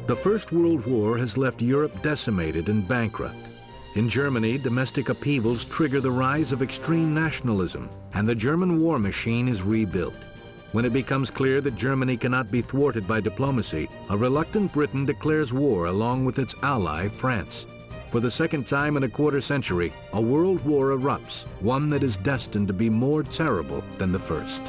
The First World War has left Europe decimated and bankrupt. In Germany, domestic upheavals trigger the rise of extreme nationalism, and the German war machine is rebuilt. When it becomes clear that Germany cannot be thwarted by diplomacy, a reluctant Britain declares war along with its ally, France. For the second time in a quarter century, a world war erupts, one that is destined to be more terrible than the first.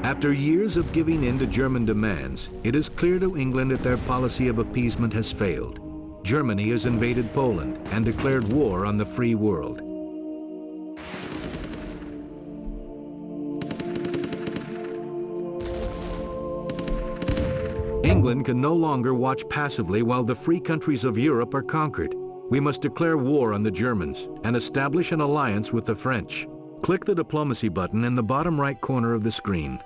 After years of giving in to German demands, it is clear to England that their policy of appeasement has failed. Germany has invaded Poland and declared war on the free world. England can no longer watch passively while the free countries of Europe are conquered. We must declare war on the Germans and establish an alliance with the French. Click the diplomacy button in the bottom right corner of the screen.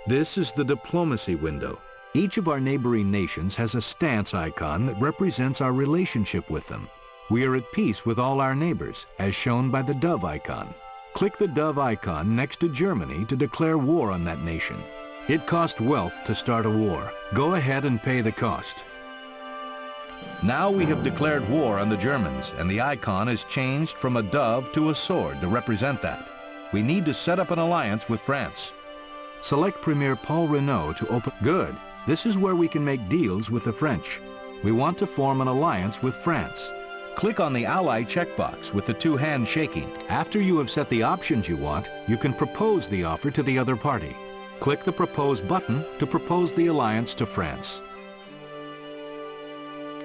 This is the diplomacy window. Each of our neighboring nations has a stance icon that represents our relationship with them. We are at peace with all our neighbors, as shown by the dove icon. Click the dove icon next to Germany to declare war on that nation. It costs wealth to start a war. Go ahead and pay the cost. Now we have declared war on the Germans, and the icon is changed from a dove to a sword to represent that. We need to set up an alliance with France. Select Premier Paul Reynaud to open. Good. This is where we can make deals with the French. We want to form an alliance with France. Click on the Ally checkbox with the two hands shaking. After you have set the options you want, you can propose the offer to the other party. Click the Propose button to propose the alliance to France.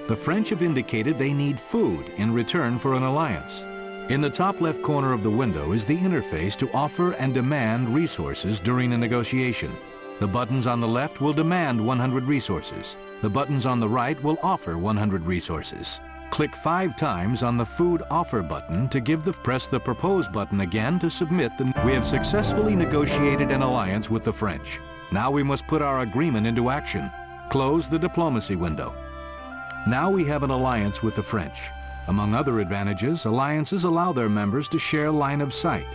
The French have indicated they need food in return for an alliance. In the top left corner of the window is the interface to offer and demand resources during a negotiation. The buttons on the left will demand 100 resources. The buttons on the right will offer 100 resources. Click 5 times on the Food Offer button to press the Propose button again to submit the... We have successfully negotiated an alliance with the French. Now we must put our agreement into action. Close the diplomacy window. Now we have an alliance with the French. Among other advantages, alliances allow their members to share line of sight.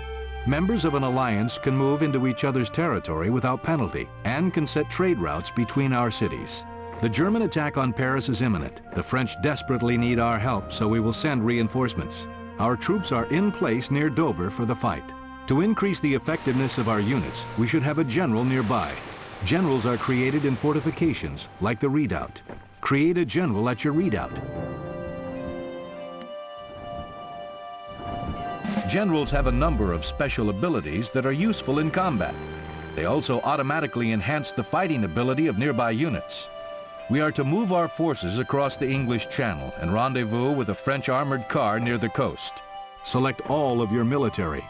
Members of an alliance can move into each other's territory without penalty and can set trade routes between our cities. The German attack on Paris is imminent. The French desperately need our help, so we will send reinforcements. Our troops are in place near Dover for the fight. To increase the effectiveness of our units, we should have a general nearby. Generals are created in fortifications, like the redoubt. Create a general at your redoubt. Generals have a number of special abilities that are useful in combat. They also automatically enhance the fighting ability of nearby units. We are to move our forces across the English Channel and rendezvous with a French armored car near the coast. Select all of your military.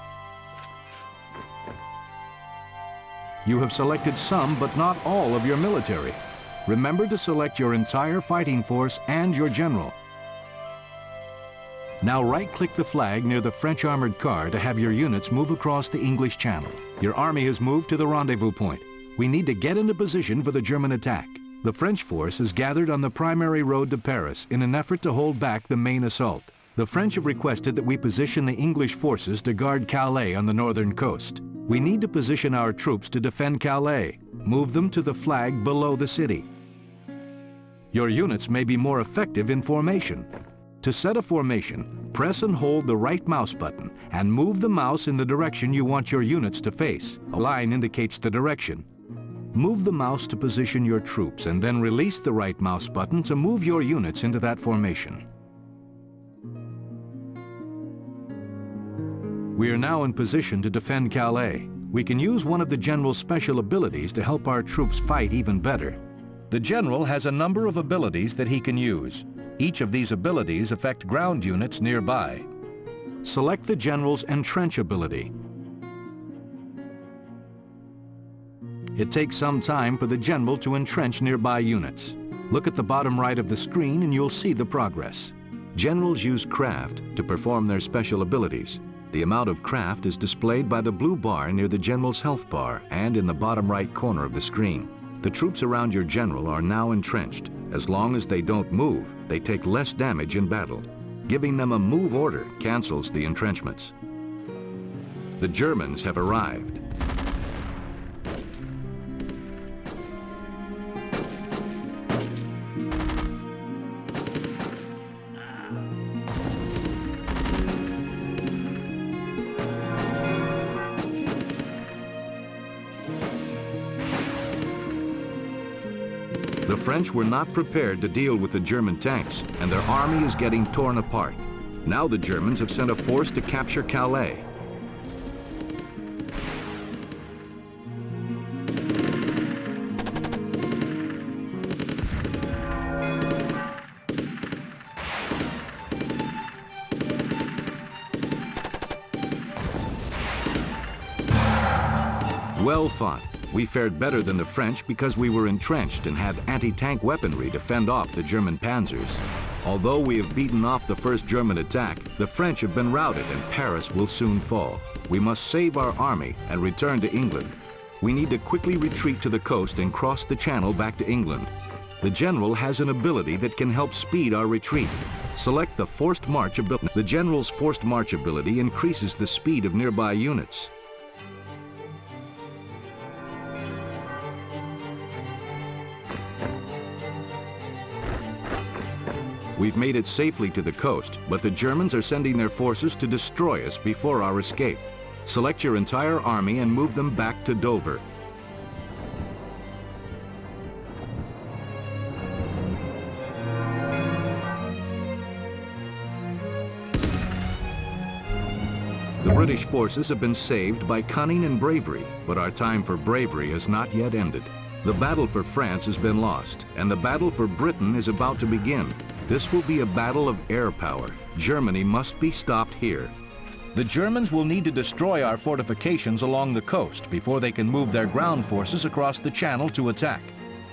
You have selected some, but not all of your military. Remember to select your entire fighting force and your general. Now right-click the flag near the French armored car to have your units move across the English Channel. Your army has moved to the rendezvous point. We need to get into position for the German attack. The French force is gathered on the primary road to Paris in an effort to hold back the main assault. The French have requested that we position the English forces to guard Calais on the northern coast. We need to position our troops to defend Calais. Move them to the flag below the city. Your units may be more effective in formation. To set a formation, press and hold the right mouse button and move the mouse in the direction you want your units to face. A line indicates the direction. Move the mouse to position your troops and then release the right mouse button to move your units into that formation. We are now in position to defend Calais. We can use one of the general's special abilities to help our troops fight even better. The general has a number of abilities that he can use. Each of these abilities affect ground units nearby. Select the general's entrench ability. It takes some time for the general to entrench nearby units. Look at the bottom right of the screen and you'll see the progress. Generals use craft to perform their special abilities. The amount of craft is displayed by the blue bar near the general's health bar and in the bottom right corner of the screen. The troops around your general are now entrenched. As long as they don't move, they take less damage in battle. Giving them a move order cancels the entrenchments. The Germans have arrived. The French were not prepared to deal with the German tanks, and their army is getting torn apart. Now the Germans have sent a force to capture Calais. Well fought. We fared better than the French because we were entrenched and had anti-tank weaponry to fend off the German panzers. Although we have beaten off the first German attack, the French have been routed and Paris will soon fall. We must save our army and return to England. We need to quickly retreat to the coast and cross the channel back to England. The general has an ability that can help speed our retreat. Select the forced march ability. The general's forced march ability increases the speed of nearby units. We've made it safely to the coast, but the Germans are sending their forces to destroy us before our escape. Select your entire army and move them back to Dover. The British forces have been saved by cunning and bravery, but our time for bravery has not yet ended. The battle for France has been lost, and the battle for Britain is about to begin. This will be a battle of air power. Germany must be stopped here. The Germans will need to destroy our fortifications along the coast before they can move their ground forces across the channel to attack.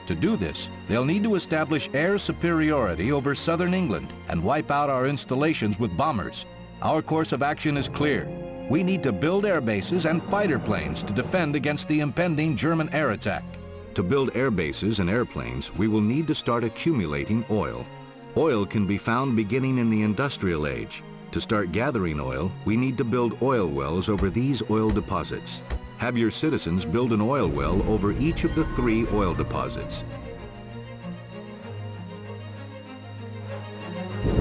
To do this, they'll need to establish air superiority over southern England and wipe out our installations with bombers. Our course of action is clear. We need to build air bases and fighter planes to defend against the impending German air attack. To build air bases and airplanes, we will need to start accumulating oil. Oil can be found beginning in the industrial age. To start gathering oil, we need to build oil wells over these oil deposits. Have your citizens build an oil well over each of the 3 oil deposits.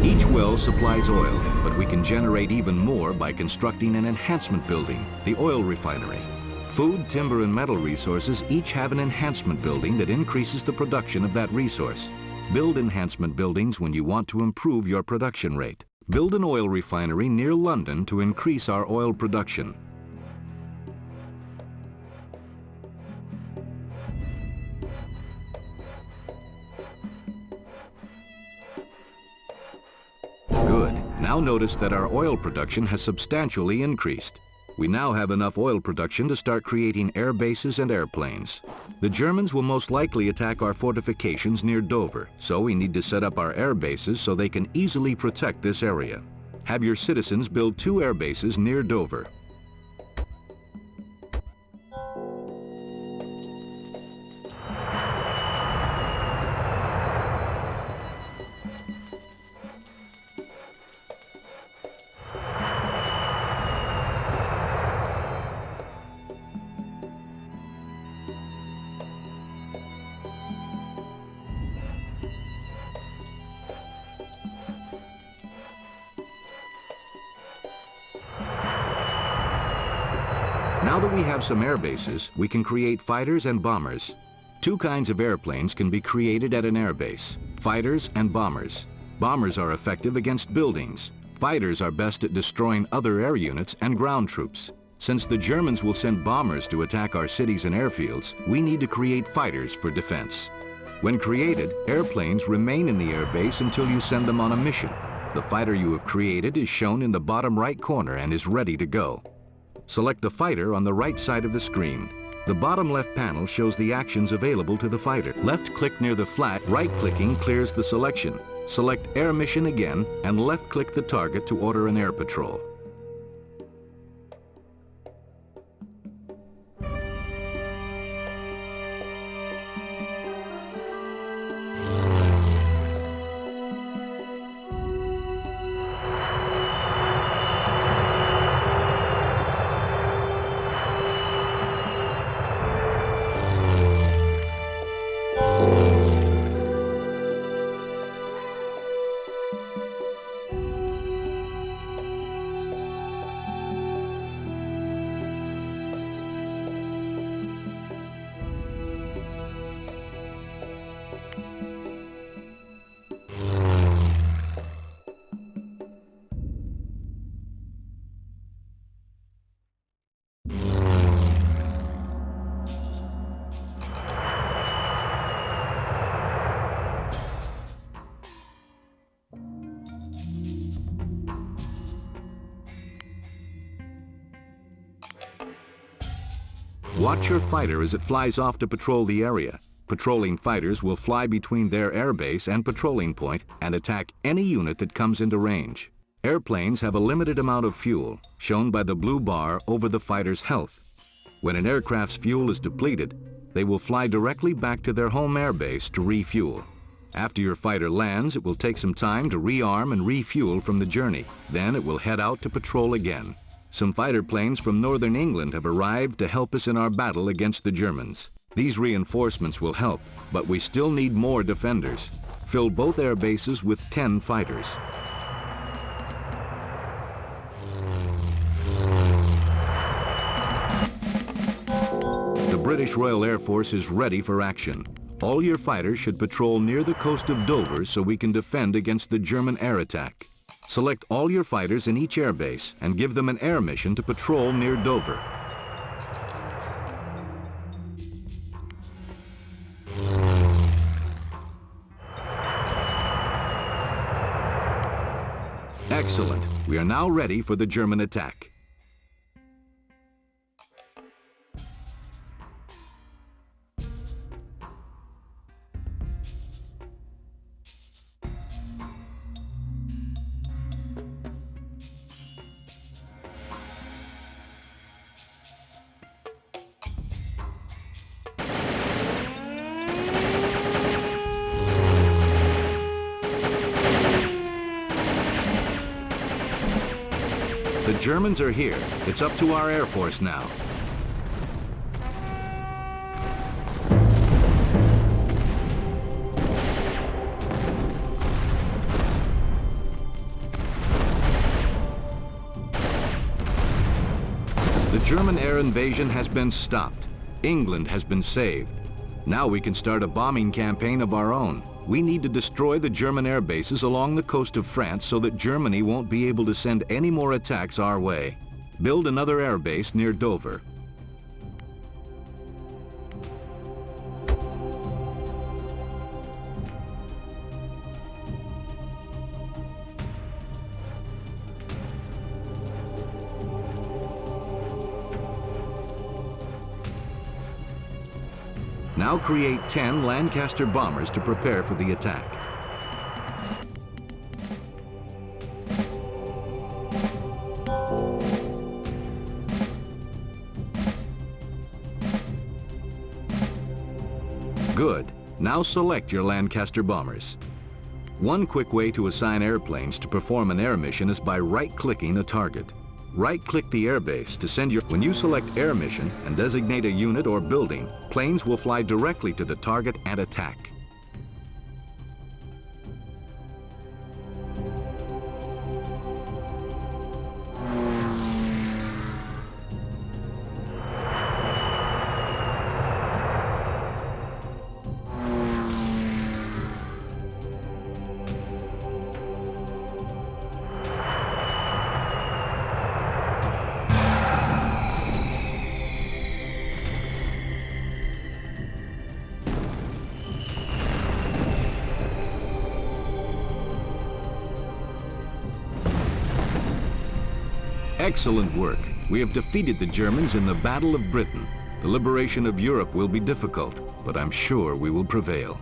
Each well supplies oil, but we can generate even more by constructing an enhancement building, the oil refinery. Food, timber, and metal resources each have an enhancement building that increases the production of that resource. Build enhancement buildings when you want to improve your production rate. Build an oil refinery near London to increase our oil production. Good. Now notice that our oil production has substantially increased. We now have enough oil production to start creating air bases and airplanes. The Germans will most likely attack our fortifications near Dover, so we need to set up our air bases so they can easily protect this area. Have your citizens build 2 air bases near Dover. Now that we have some air bases, we can create fighters and bombers. 2 kinds of airplanes can be created at an air base: fighters and bombers. Bombers are effective against buildings. Fighters are best at destroying other air units and ground troops. Since the Germans will send bombers to attack our cities and airfields, we need to create fighters for defense. When created, airplanes remain in the air base until you send them on a mission. The fighter you have created is shown in the bottom right corner and is ready to go. Select the fighter on the right side of the screen. The bottom left panel shows the actions available to the fighter. Left-click near the flat, right-clicking clears the selection. Select Air Mission again and left-click the target to order an air patrol. Watch your fighter as it flies off to patrol the area. Patrolling fighters will fly between their airbase and patrolling point and attack any unit that comes into range. Airplanes have a limited amount of fuel, shown by the blue bar over the fighter's health. When an aircraft's fuel is depleted, they will fly directly back to their home airbase to refuel. After your fighter lands, it will take some time to rearm and refuel from the journey. Then it will head out to patrol again. Some fighter planes from northern England have arrived to help us in our battle against the Germans. These reinforcements will help, but we still need more defenders. Fill both air bases with 10 fighters. The British Royal Air Force is ready for action. All your fighters should patrol near the coast of Dover so we can defend against the German air attack. Select all your fighters in each airbase and give them an air mission to patrol near Dover. Excellent. We are now ready for the German attack. The Germans are here. It's up to our Air Force now. The German air invasion has been stopped. England has been saved. Now we can start a bombing campaign of our own. We need to destroy the German air bases along the coast of France so that Germany won't be able to send any more attacks our way. Build another air base near Dover. Now create 10 Lancaster bombers to prepare for the attack. Good. Now select your Lancaster bombers. One quick way to assign airplanes to perform an air mission is by right-clicking a target. Right-click the airbase to send your... When you select Air Mission and designate a unit or building, planes will fly directly to the target and attack. Excellent work. We have defeated the Germans in the Battle of Britain. The liberation of Europe will be difficult, but I'm sure we will prevail.